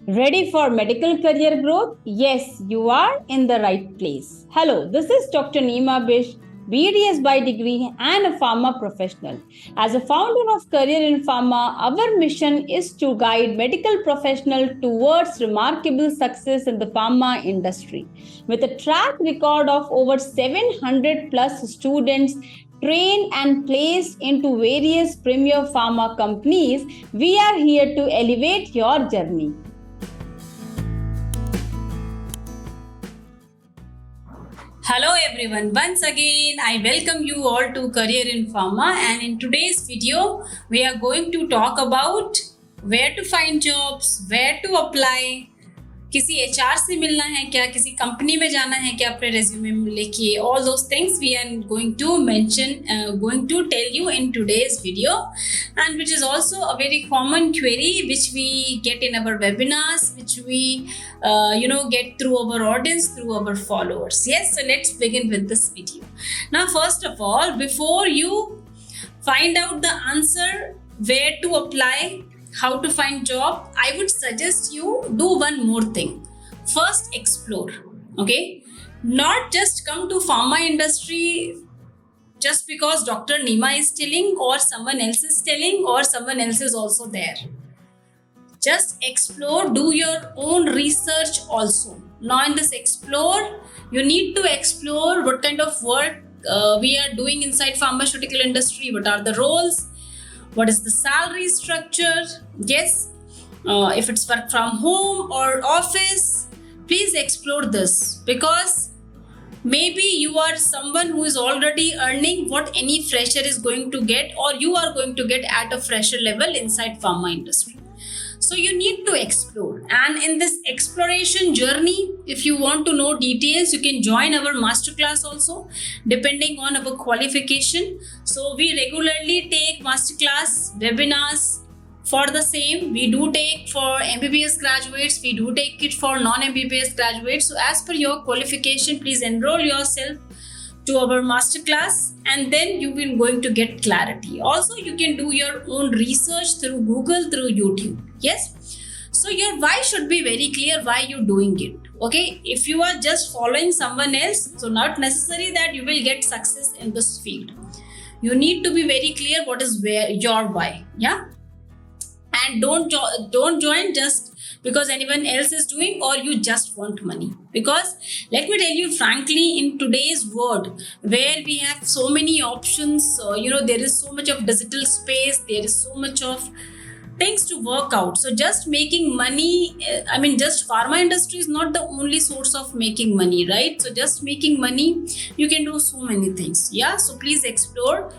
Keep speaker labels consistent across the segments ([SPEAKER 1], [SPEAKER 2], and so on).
[SPEAKER 1] Ready for medical career growth? Yes, you are in the right place. Hello, this is Dr. Neema Bish, BDS by degree and a pharma professional. As a founder of CareerInPharma, our mission is to guide medical professionals towards remarkable success in the pharma industry. With a track record of over 700 plus students trained and placed into various premier pharma companies, we are here to elevate your journey.
[SPEAKER 2] Hello everyone, once again I welcome you all to CareerInPharma, and in today's video we are going to talk about where to find jobs, where to apply, किसी HR से मिलना है क्या, किसी company में जाना है क्या अपने रेज्यूमे में लेके, all those things we are going to tell you in today's video, and which is also a very common query which we get in our webinars, which we get through our audience, through our followers. Yes, so let's begin with this video. Now first of all, before you find out the answer where to apply, how to find job, I would suggest you do one more thing. First, explore. Okay, not just come to pharma industry just because Dr. Neema is telling or someone else is telling or someone else is also there. Just explore, do your own research also. Now in this explore, you need to explore what kind of work we are doing inside pharmaceutical industry, what are the roles, what is the salary structure. Yes, if it's work from home or office, please explore this, because maybe you are someone who is already earning what any fresher is going to get, or you are going to get at a fresher level inside pharma industry. So you need to explore, and in this exploration journey, if you want to know details, you can join our masterclass also, depending on our qualification. So we regularly take masterclass webinars for the same. We do take for MBBS graduates, we do take it for non-MBBS graduates. So as per your qualification, please enroll yourself to our masterclass, and then you will going to get clarity. Also, you can do your own research through Google, through YouTube. Yes, so your why should be very clear, why you're doing it. Okay, if you are just following someone else, so not necessary that you will get success in this field. You need to be very clear what is where your why. Yeah, and don't join just because anyone else is doing, or you just want money. Because let me tell you frankly, in today's world where we have so many options, there is so much of digital space, there is so much of things to work out. So just making money, just pharma industry is not the only source of making money, right? So just making money, you can do so many things. Yeah, so please explore,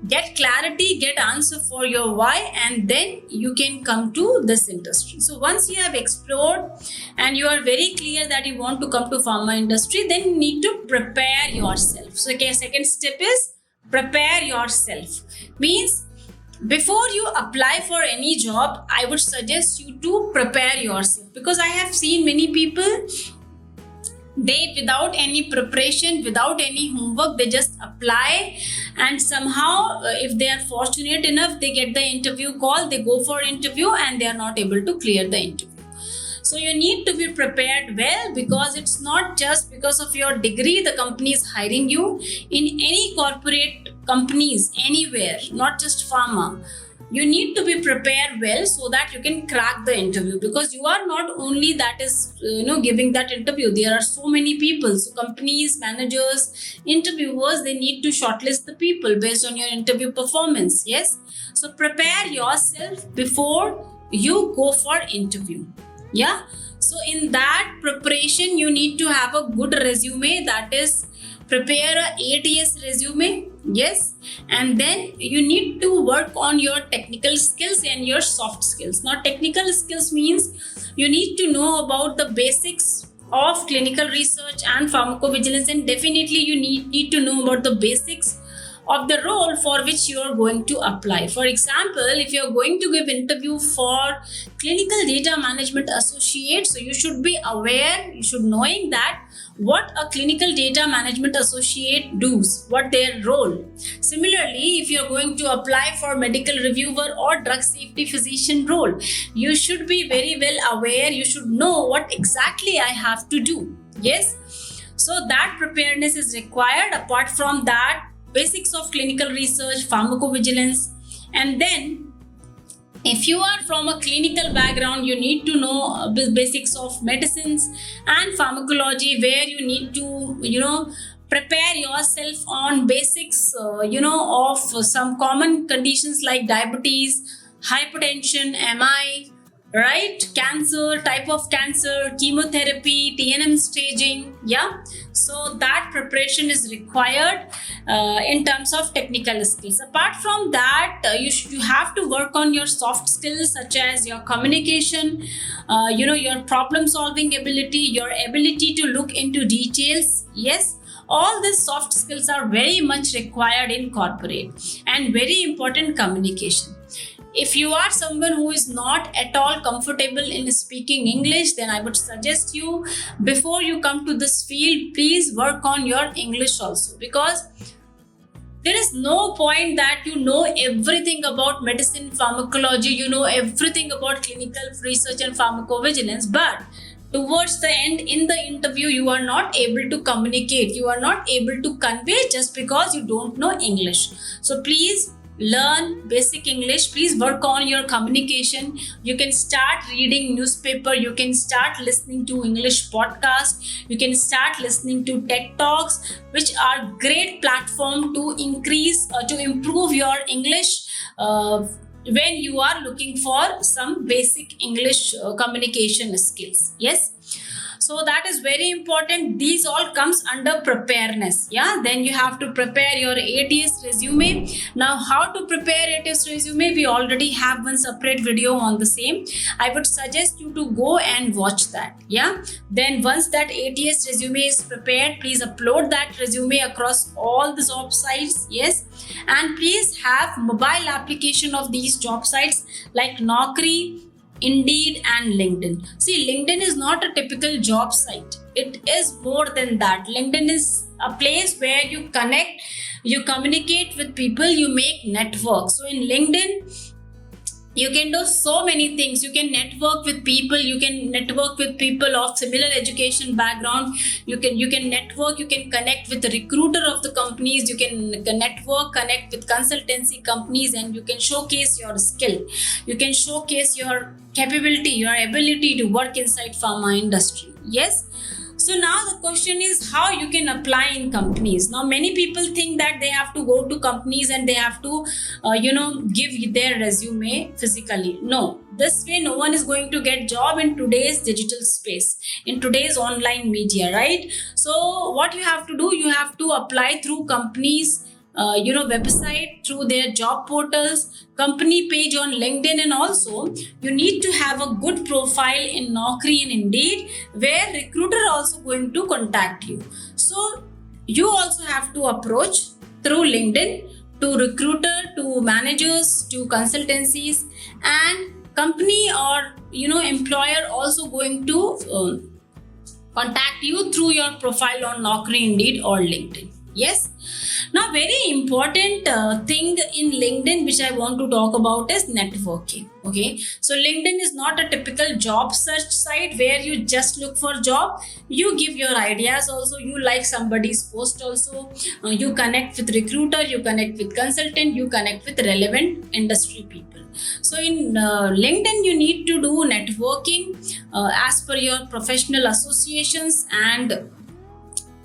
[SPEAKER 2] get clarity, get answer for your why, and then you can come to this industry. So once you have explored and you are very clear that you want to come to pharma industry, then you need to prepare yourself. So okay, second step is prepare yourself. Means before you apply for any job, I would suggest you to prepare yourself, because I have seen many people, they without any preparation, without any homework, they just apply, and somehow if they are fortunate enough, they get the interview call, they go for interview, and they are not able to clear the interview. So you need to be prepared well, because it's not just because of your degree the company is hiring you. In any corporate companies, anywhere, not just pharma, you need to be prepared well so that you can crack the interview, because you are not only that is giving that interview. There are so many people, so companies, managers, interviewers, they need to shortlist the people based on your interview performance. Yes, so prepare yourself before you go for interview. Yeah, so in that preparation you need to have a good resume, that is prepare a ATS resume. Yes, and then you need to work on your technical skills and your soft skills. Now technical skills means you need to know about the basics of clinical research and pharmacovigilance, and definitely you need to know about the basics of the role for which you are going to apply. For example, if you are going to give interview for clinical data management associate, so you should be aware, you should knowing that what a clinical data management associate does, what their role. Similarly, if you're going to apply for medical reviewer or drug safety physician role, you should be very well aware, you should know what exactly I have to do. Yes, so that preparedness is required. Apart from that, basics of clinical research, pharmacovigilance, and then if you are from a clinical background, you need to know the basics of medicines and pharmacology, where you need to prepare yourself on basics of some common conditions like diabetes, hypertension, MI, right, cancer, type of cancer, chemotherapy, TNM staging. Yeah, so that preparation is required in terms of technical skills. Apart from that, you have to work on your soft skills, such as your communication, your problem solving ability, your ability to look into details. Yes, all these soft skills are very much required in corporate, and very important communication. If you are someone who is not at all comfortable in speaking English, then I would suggest you, before you come to this field, please work on your English also, because there is no point that you know everything about medicine, pharmacology, you know everything about clinical research and pharmacovigilance, but towards the end in the interview you are not able to communicate, you are not able to convey, just because you don't know English. So please learn basic English, please work on your communication. You can start reading newspaper, you can start listening to English podcast, you can start listening to TED Talks, which are great platform to increase to improve your English when you are looking for some basic English communication skills. Yes, so that is very important. These all comes under preparedness. Yeah, then you have to prepare your ATS resume. Now, how to prepare ATS resume, we already have one separate video on the same. I would suggest you to go and watch that. Yeah, then once that ATS resume is prepared, please upload that resume across all the job sites. Yes, and please have mobile application of these job sites like Naukri, Indeed, and LinkedIn. See, LinkedIn is not a typical job site. It is more than that. LinkedIn is a place where you connect, you communicate with people, you make networks. So in LinkedIn, you can do so many things. You can network with people, you can network with people of similar education background, you can network, you can connect with the recruiter of the companies, you can network, connect with consultancy companies, and you can showcase your skill, you can showcase your capability, your ability to work inside pharma industry. Yes, so now the question is how you can apply in companies. Now many people think that they have to go to companies and they have to give their resume physically. No, this way no one is going to get job in today's digital space, in today's online media, right? So what you have to do, you have to apply through companies website, through their job portals, company page on LinkedIn, and also you need to have a good profile in Naukri and Indeed, where recruiter also going to contact you. So you also have to approach through LinkedIn to recruiter, to managers, to consultancies, and company or employer also going to contact you through your profile on Naukri, Indeed, or LinkedIn. Yes. Now, very important thing in LinkedIn which I want to talk about is networking. Okay, so LinkedIn is not a typical job search site where you just look for job. You give your ideas also, you like somebody's post also, you connect with recruiter, you connect with consultant, you connect with relevant industry people. So in LinkedIn you need to do networking as per your professional associations, and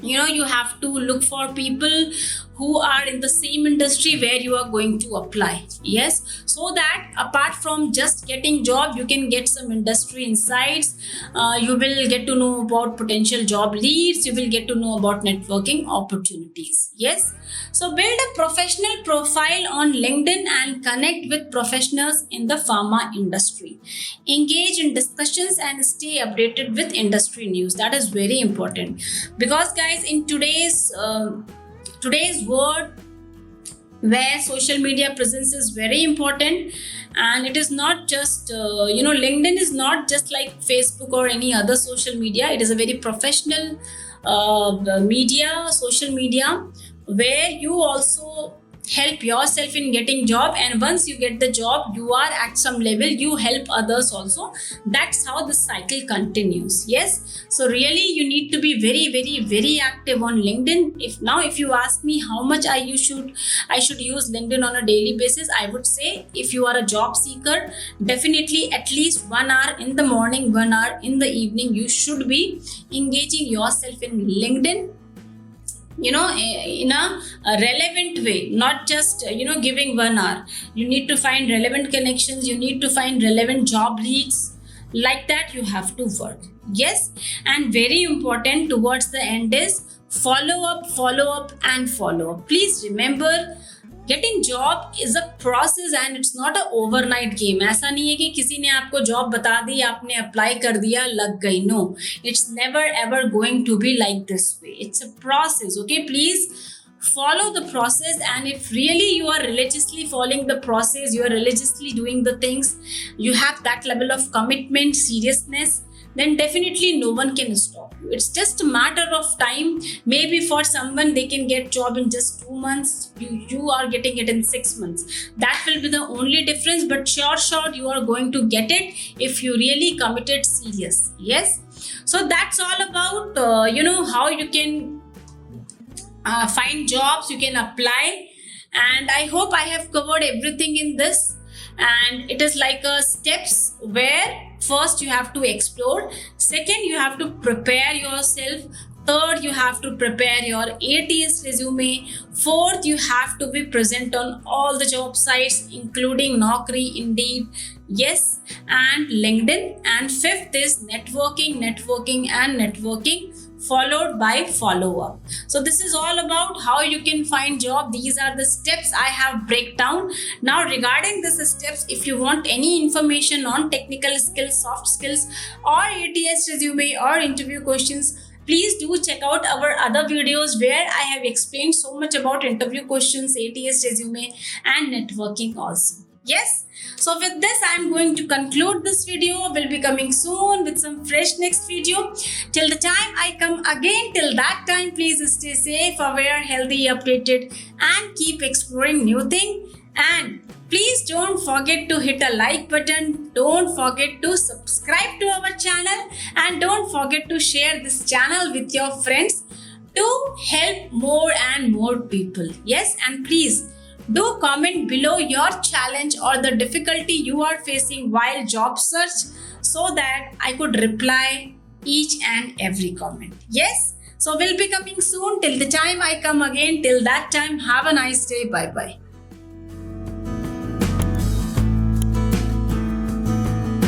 [SPEAKER 2] you have to look for people who are in the same industry where you are going to apply. Yes, so that apart from just getting job, you can get some industry insights, you will get to know about potential job leads, you will get to know about networking opportunities. Yes, so build a professional profile on LinkedIn and connect with professionals in the pharma industry. Engage in discussions and stay updated with industry news. That is very important, because guys, in today's world, where social media presence is very important. And it is not just LinkedIn is not just like Facebook or any other social media. It is a very professional social media, where you also help yourself in getting job, and once you get the job, you are at some level, you help others also. That's how the cycle continues. Yes, so really you need to be very, very, very active on LinkedIn. If you ask me how much I should use LinkedIn on a daily basis, I would say, if you are a job seeker, definitely at least 1 hour in the morning, 1 hour in the evening, you should be engaging yourself in LinkedIn, in a relevant way, not just giving 1 hour. You need to find relevant connections, you need to find relevant job leads. Like that you have to work. Yes, and very important towards the end is follow up and follow up. Please remember, getting job is a process and it's not a overnight game. ऐसा नहीं है कि किसी ने आपको job बता दी, आपने apply कर दिया, लग गई. No, it's never ever going to be like this way. It's a process. Okay, please follow the process, and if really you are religiously following the process, you are religiously doing the things, you have that level of commitment, seriousness, then definitely no one can stop you. It's just a matter of time. Maybe for someone they can get job in just 2 months, you are getting it in 6 months. That will be the only difference, but sure you are going to get it if you really committed serious. Yes, so that's all about how you can find jobs, you can apply. And I hope I have covered everything in this, and it is like a steps where first you have to explore, second you have to prepare yourself, third you have to prepare your ATS resume, fourth you have to be present on all the job sites including Naukri, Indeed, yes, and LinkedIn, and fifth is networking, followed by follow up. So this is all about how you can find job. These are the steps I have break down. Now regarding these steps, if you want any information on technical skills, soft skills, or ATS resume or interview questions, please do check out our other videos where I have explained so much about interview questions, ATS resume, and networking also. Yes, so with this I am going to conclude this video. We'll be coming soon with some fresh next video. Till the time I come again, till that time, please stay safe, aware, healthy, updated, and keep exploring new things. And please don't forget to hit a like button, don't forget to subscribe to our channel, and don't forget to share this channel with your friends to help more and more people. Yes, and please do comment below your challenge or the difficulty you are facing while job search, so that I could reply each and every comment. Yes, so we'll be coming soon. Till the time I come again, till that time, have a nice day. Bye bye.